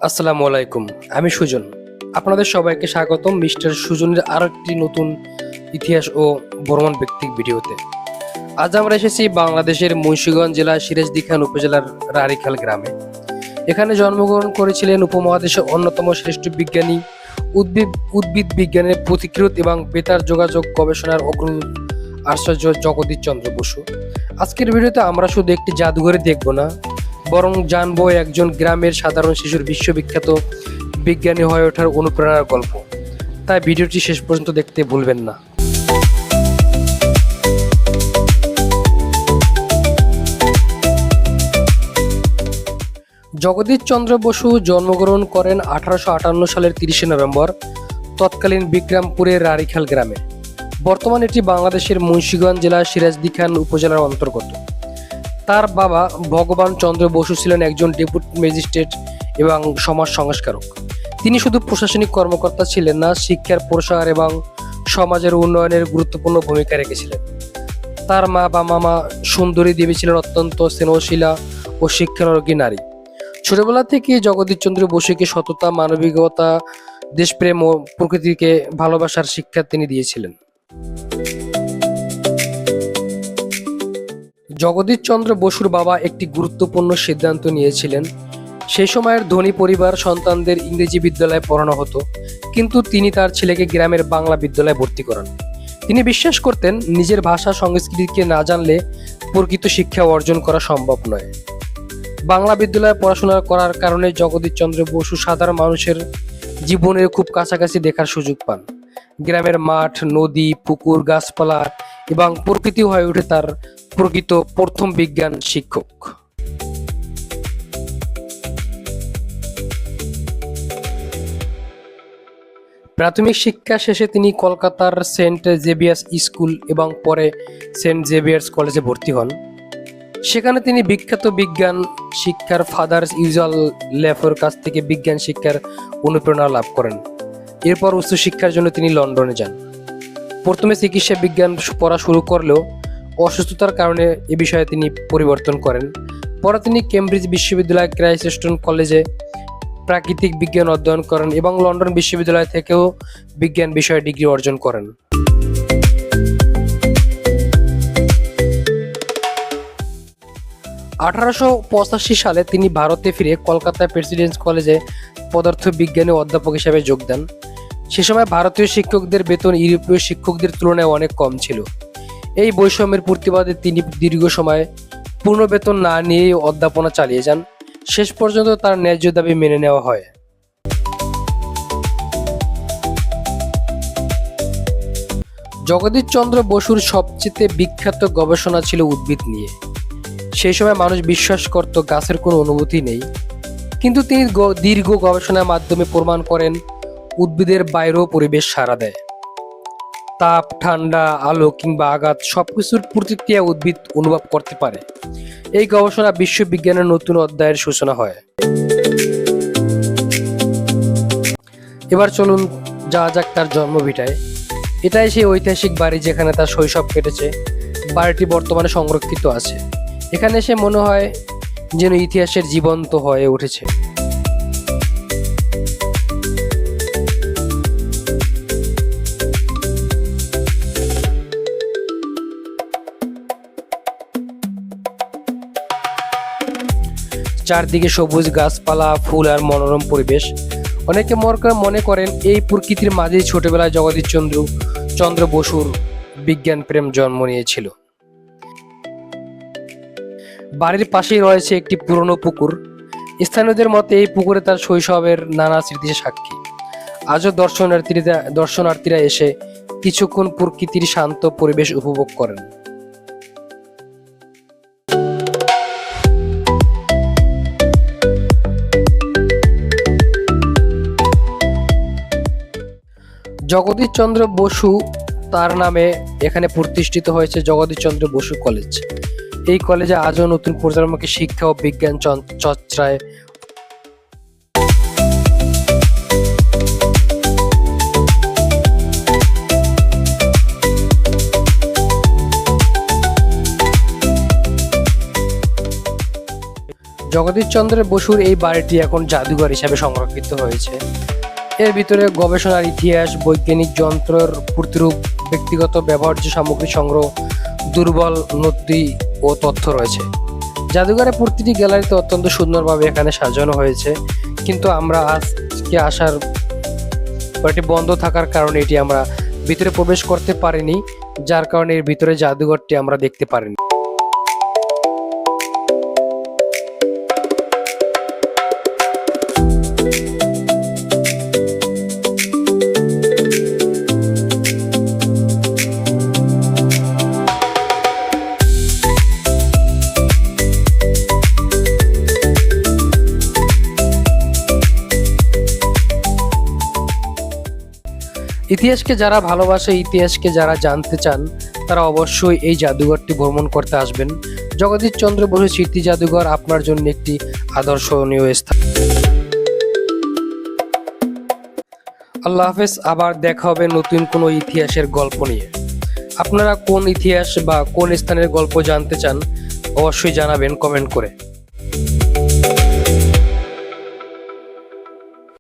আসসালামু আলাইকুম। আমি সুজন। আপনাদের সবাইকে স্বাগতম মিস্টার সুজনের আরো একটি নতুন ইতিহাস ও ভ্রমণ ব্যক্তিক ভিডিওতে। আজ আমরা এসেছি বাংলাদেশের মুন্সিগঞ্জ জেলার সিরাজদি খান উপজেলার রাড়ীখাল গ্রামে। এখানে জন্মগ্রহণ করেছিলেন উপমহাদেশের অন্যতম শ্রেষ্ঠ বিজ্ঞানী, উদ্ভিদ বিজ্ঞানের পথিকৃৎ এবং বেতার যোগাযোগ গবেষণার অগ্রদূত আচার্য জগদীশ চন্দ্র বসু। আজকের ভিডিওতে আমরা শুধু একটি জাদুঘরে দেখব না, বরং জানবো একজন গ্রামের সাধারণ শিশুর বিশ্ববিখ্যাত বিজ্ঞানী হয়ে ওঠার অনুপ্রেরণার গল্প। তাই ভিডিওটি শেষ পর্যন্ত দেখতে ভুলবেন না। জগদীশ চন্দ্র বসু জন্মগ্রহণ করেন 1858 সালের 30 নভেম্বর তৎকালীন বিক্রমপুরের রাড়ীখাল গ্রামে। বর্তমানে এটি বাংলাদেশের মুন্সিগঞ্জ জেলার সিরাজদি খান উপজেলার অন্তর্গত। তার বাবা ভগবান চন্দ্র বসু ছিলেন একজন ডেপুটি ম্যাজিস্ট্রেট এবং সমাজ সংস্কারক। তিনি শুধু প্রশাসনিক কর্মকর্তা ছিলেন না, শিক্ষার প্রসার এবং সমাজের উন্নয়নের গুরুত্বপূর্ণ ভূমিকা রেখেছিলেন। তার মা বা মামা সুন্দরী দেবী ছিলেন অত্যন্ত স্নেহশীলা ও শিক্ষানুরাগী নারী। ছোটবেলা থেকে জগদীশ চন্দ্র বসুকে সততা, মানবিকতা, দেশপ্রেম ও প্রকৃতিকে ভালোবাসার শিক্ষা তিনি দিয়েছিলেন। জগদীশ চন্দ্র বসুর বাবা একটি গুরুত্বপূর্ণ সিদ্ধান্ত নিয়েছিলেন। সেই সময়ের ধনী পরিবার সন্তানদের ইংরেজি বিদ্যালয়ে পড়ানো হতো, কিন্তু তিনি তার ছেলেকে গ্রামের বাংলা বিদ্যালয়ে ভর্তি করান। তিনি বিশ্বাস করতেন নিজের ভাষা সংস্কৃতিকে না জানলে প্রকৃত শিক্ষা অর্জন করা সম্ভব নয়। বাংলা বিদ্যালয়ে পড়াশোনা করার কারণে জগদীশ চন্দ্র বসু সাধারণ মানুষের জীবনের খুব কাছাকাছি দেখার সুযোগ পান। গ্রামের মাঠ, নদী, পুকুর, গাছপালা এবং প্রকৃতি হয়ে ওঠে তার প্রকৃত প্রথম বিজ্ঞান শিক্ষক। প্রাথমিক শিক্ষা শেষে তিনি কলকাতার সেন্ট জেভিয়ার্স স্কুল এবং পরে সেন্ট জেভিয়ার্স কলেজে ভর্তি হন। সেখানে তিনি বিখ্যাত বিজ্ঞান শিক্ষার ফাদার ইউজাল লেফের কাছ থেকে বিজ্ঞান শিক্ষার অনুপ্রেরণা লাভ করেন। এরপর উচ্চশিক্ষার জন্য তিনি লন্ডনে যান। প্রথমে চিকিৎসা বিজ্ঞান পড়া শুরু করলেও অসুস্থতার কারণে এ বিষয়ে তিনি পরিবর্তন করেন। পরে তিনি কেমব্রিজ বিশ্ববিদ্যালয়, ক্রাইস্টন কলেজে প্রাকৃতিক বিজ্ঞান অধ্যয়ন করেন এবং লন্ডন বিশ্ববিদ্যালয় থেকেও বিজ্ঞান বিষয়ে ডিগ্রি অর্জন করেন। (1885) সালে তিনি ভারতে ফিরে কলকাতা প্রেসিডেন্সি কলেজে পদার্থ বিজ্ঞানে অধ্যাপক হিসেবে যোগ দেন। সে সময় ভারতীয় শিক্ষকদের বেতন ইউরোপীয় শিক্ষকদের তুলনায় অনেক কম ছিল। এই বৈষম্যের প্রতিবাদে তিনি দীর্ঘ সময় পূর্ণ বেতন না নিয়ে অধ্যাপনা চালিয়ে যান। শেষ পর্যন্ত তার ন্যায্য দাবি মেনে নেওয়া হয়। জগদীশ চন্দ্র বসুর সবচেয়ে বিখ্যাত গবেষণা ছিল উদ্ভিদ নিয়ে। সেই সময় মানুষ বিশ্বাস করত গাছের কোনো অনুভূতি নেই, কিন্তু তিনি দীর্ঘ গবেষণার মাধ্যমে প্রমাণ করেন উদ্ভিদের বাইরেও পরিবেশ সাড়া দেয়। তাপ, ঠান্ডা, আলো কিংবা আঘাত সবকিছুর প্রতিক্রিয়া উদ্ভিদ অনুভব করতে পারে। এই গবেষণা বিশ্ববিজ্ঞানের নতুন অধ্যায়ের সূচনা হয়। এবার চলুন যাওয়া যাক তার জন্মভিটায়। এটাই সেই ঐতিহাসিক বাড়ি যেখানে তার শৈশব কেটেছে। বাড়িটি বর্তমানে সংরক্ষিত আছে। এখানে এসে মনে হয় যেন ইতিহাসের জীবন্ত হয়ে উঠেছে। চারদিকে সবুজ গাছপালা, ফুল আর মনোরম পরিবেশ। অনেকে মনে করেন এই প্রকৃতির মাঝেই ছোটবেলায় জগদীশ চন্দ্র বসুর বিজ্ঞান প্রেম জন্ম নিয়েছিল। বাড়ির পাশেই রয়েছে একটি পুরনো পুকুর। স্থানীয়দের মতে এই পুকুরে তার শৈশবের নানা স্মৃতির সাক্ষী। আজও দর্শনার্থীরা এসে কিছুক্ষণ প্রকৃতির শান্ত পরিবেশ উপভোগ করেন। জগদীশ চন্দ্র বসু তার নামে এখানে প্রতিষ্ঠিত হয়েছে জগদীশ চন্দ্র বসু কলেজ। এই কলেজে আজও নতুন প্রজন্মকে শিক্ষা ও বিজ্ঞান চর্চায় জগদীশচন্দ্র বসুর এই বাড়িটি এখন জাদুঘর হিসাবে সংরক্ষিত হয়েছে। এর ভিতরে গবেষণার ইতিহাস, বৈজ্ঞানিক যন্ত্রের প্রতিরূপ, ব্যক্তিগত ব্যবহার্য সামগ্রী সংগ্রহ, দুর্বল নথি ও তথ্য রয়েছে। জাদুঘরের প্রতিটি গ্যালারিতে অত্যন্ত সুন্দরভাবে এখানে সাজানো হয়েছে, কিন্তু আমরা আজকে আসার এটি বন্ধ থাকার কারণে এটি আমরা ভিতরে প্রবেশ করতে পারিনি, যার কারণে এর ভিতরে জাদুঘরটি আমরা দেখতে পারিনি। ইতিহাসকে যারা ভালোবাসে, ইতিহাসকে যারা জানতে চান, তারা অবশ্যই এই জাদুঘরটি ভ্রমণ করতে আসবেন। জগদীশচন্দ্র বসু স্মৃতি জাদুঘর আপনার জন্য একটি আদর্শনীয় স্থান। আল্লাহ হাফেজ। আবার দেখা হবে নতুন কোনো ইতিহাসের গল্প নিয়ে। আপনারা কোন ইতিহাস বা কোন স্থানের গল্প জানতে চান অবশ্যই জানাবেন কমেন্ট করে।